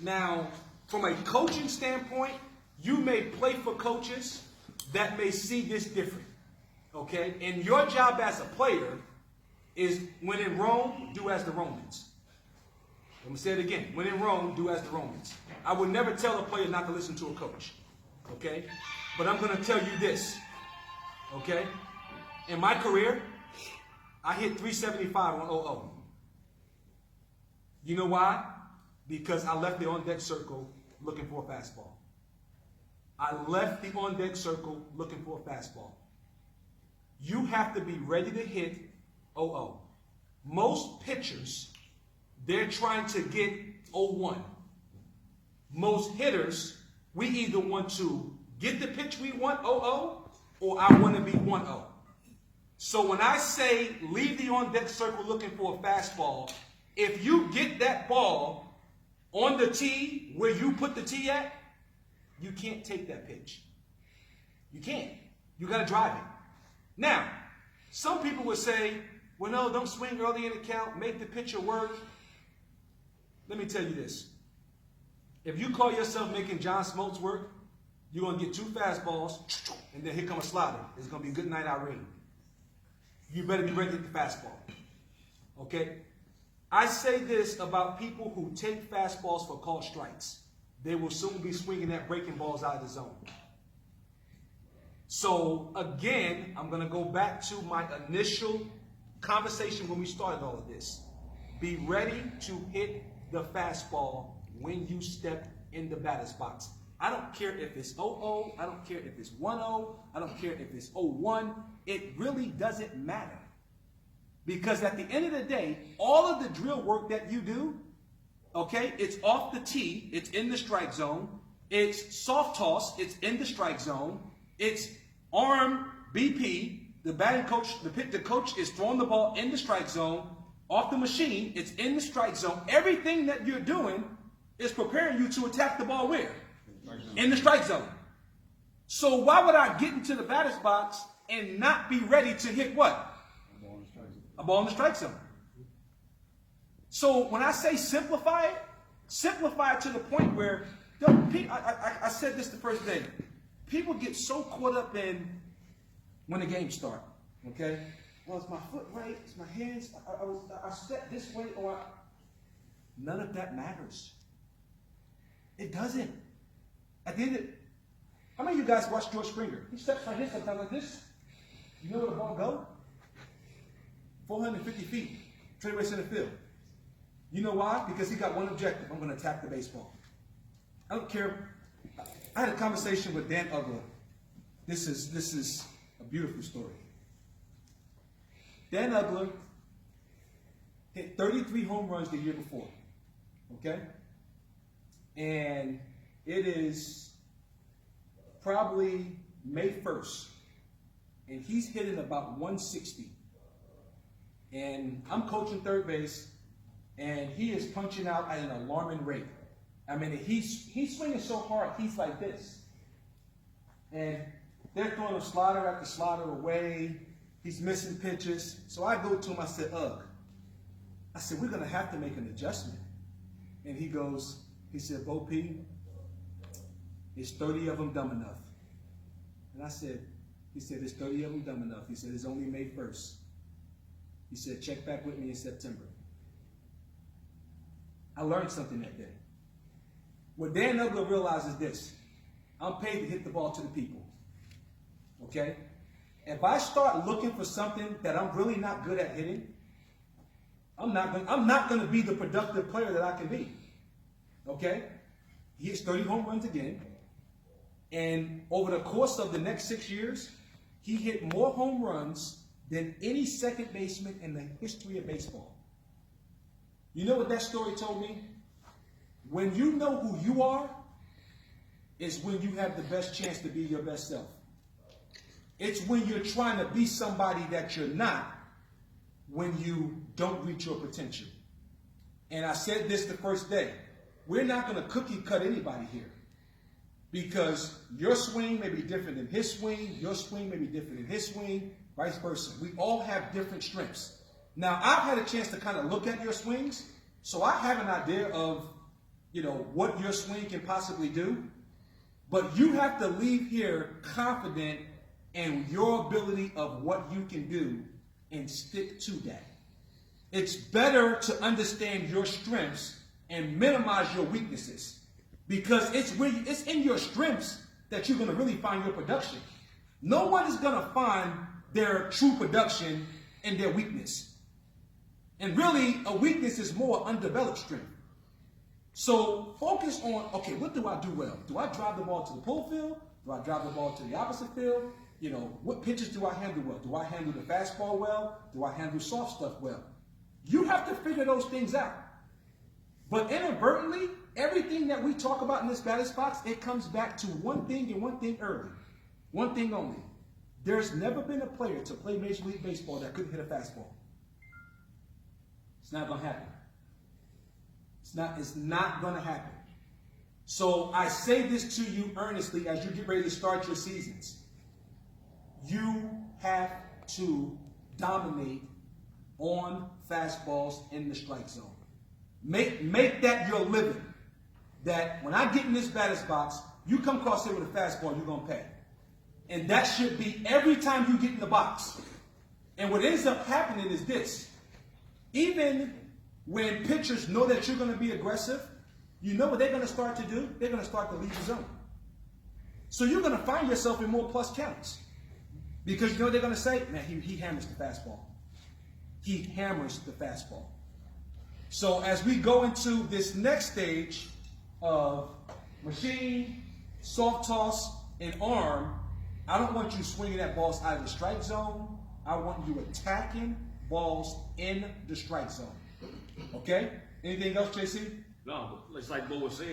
Now, from a coaching standpoint, you may play for coaches that may see this different. Okay? And your job as a player is, when in Rome, do as the Romans. I'm going to say it again. When in Rome, do as the Romans. I would never tell a player not to listen to a coach. Okay? But I'm going to tell you this. Okay? In my career, I hit 375 on 0-0. You know why? Because I left the on-deck circle looking for a fastball. I left the on-deck circle looking for a fastball. You have to be ready to hit 0-0. Most pitchers, they're trying to get 0-1. Most hitters, we either want to get the pitch we want 0-0, or I want to be 1-0. So when I say leave the on-deck circle looking for a fastball, if you get that ball on the tee where you put the tee at, you can't take that pitch. You can't. You got to drive it. Now, some people would say, well, no, don't swing early in the count, make the pitcher work. Let me tell you this. If you call yourself making John Smoltz work, you're going to get 2 fastballs, and then here comes a slider. It's going to be good night, Irene. You better be ready to hit the fastball. Okay? I say this about people who take fastballs for called strikes. They will soon be swinging at breaking balls out of the zone. So, again, I'm going to go back to my initial conversation when we started all of this. Be ready to hit the fastball when you step in the batter's box. I don't care if it's 0-0. I don't care if it's 1-0. I don't care if it's 0-1. It really doesn't matter. Because at the end of the day, all of the drill work that you do, okay, it's off the tee, it's in the strike zone. It's soft toss, it's in the strike zone. It's arm BP, the batting coach, the coach is throwing the ball in the strike zone. Off the machine, it's in the strike zone. Everything that you're doing is preparing you to attack the ball where? In the strike zone. So why would I get into the batter's box and not be ready to hit what? A ball in the strike zone. So when I say simplify it to the point where, I said this the first day, people get so caught up in when the game starts, okay? Well, it's my foot right, it's my hands, I set this way, or none of that matters. It doesn't. At the end of it, how many of you guys watch George Springer? He steps like this, sometimes like this. You know where the ball goes? 450 feet, straightaway center field. You know why? Because he got one objective. I'm going to attack the baseball. I don't care. I had a conversation with Dan Ugler. This is a beautiful story. Dan Ugler hit 33 home runs the year before. Okay? And it is probably May 1st. And he's hitting about 160. And I'm coaching third base. And he is punching out at an alarming rate. I mean, he's swinging so hard, he's like this. And they're throwing a slider after slider away. He's missing pitches. So I go to him, I said, Ugh. I said, we're going to have to make an adjustment. And he said, Bo P, is 30 of them dumb enough? And he said, is 30 of them dumb enough? He said, it's only May 1st. He said, check back with me in September. I learned something that day. What Dan Ugler realized is this. I'm paid to hit the ball to the people. Okay? If I start looking for something that I'm really not good at hitting, I'm not going to be the productive player that I can be. Okay? He hits 30 home runs again. And over the course of the next 6 years, he hit more home runs than any second baseman in the history of baseball. You know what that story told me? When you know who you are, is when you have the best chance to be your best self. It's when you're trying to be somebody that you're not, when you don't reach your potential. And I said this the first day. We're not going to cookie cut anybody here. Because your swing may be different than his swing, your swing may be different than his swing, vice versa. We all have different strengths. Now, I've had a chance to kind of look at your swings, so I have an idea of what your swing can possibly do. But you have to leave here confident in your ability of what you can do and stick to that. It's better to understand your strengths and minimize your weaknesses, because it's in your strengths that you're going to really find your production. No one is going to find their true production in their weakness. And really, a weakness is more undeveloped strength. So focus on, okay, what do I do well? Do I drive the ball to the pull field? Do I drive the ball to the opposite field? What pitches do I handle well? Do I handle the fastball well? Do I handle soft stuff well? You have to figure those things out. But inadvertently, everything that we talk about in this batter's box, it comes back to one thing and one thing early. One thing only. There's never been a player to play Major League Baseball that couldn't hit a fastball. It's not going to happen. It's not going to happen. So I say this to you earnestly as you get ready to start your seasons. You have to dominate on fastballs in the strike zone. Make that your living. That when I get in this batter's box, you come across here with a fastball, you're going to pay. And that should be every time you get in the box. And what ends up happening is this. Even when pitchers know that you're going to be aggressive, you know what they're going to start to do? They're going to start to leave the zone. So you're going to find yourself in more plus counts. Because you know what they're going to say? Man, he hammers the fastball. He hammers the fastball. So as we go into this next stage of machine, soft toss, and arm, I don't want you swinging at balls out of the strike zone. I want you attacking balls in the strike zone. Okay? Anything else, JC? No, it's like Bo was saying.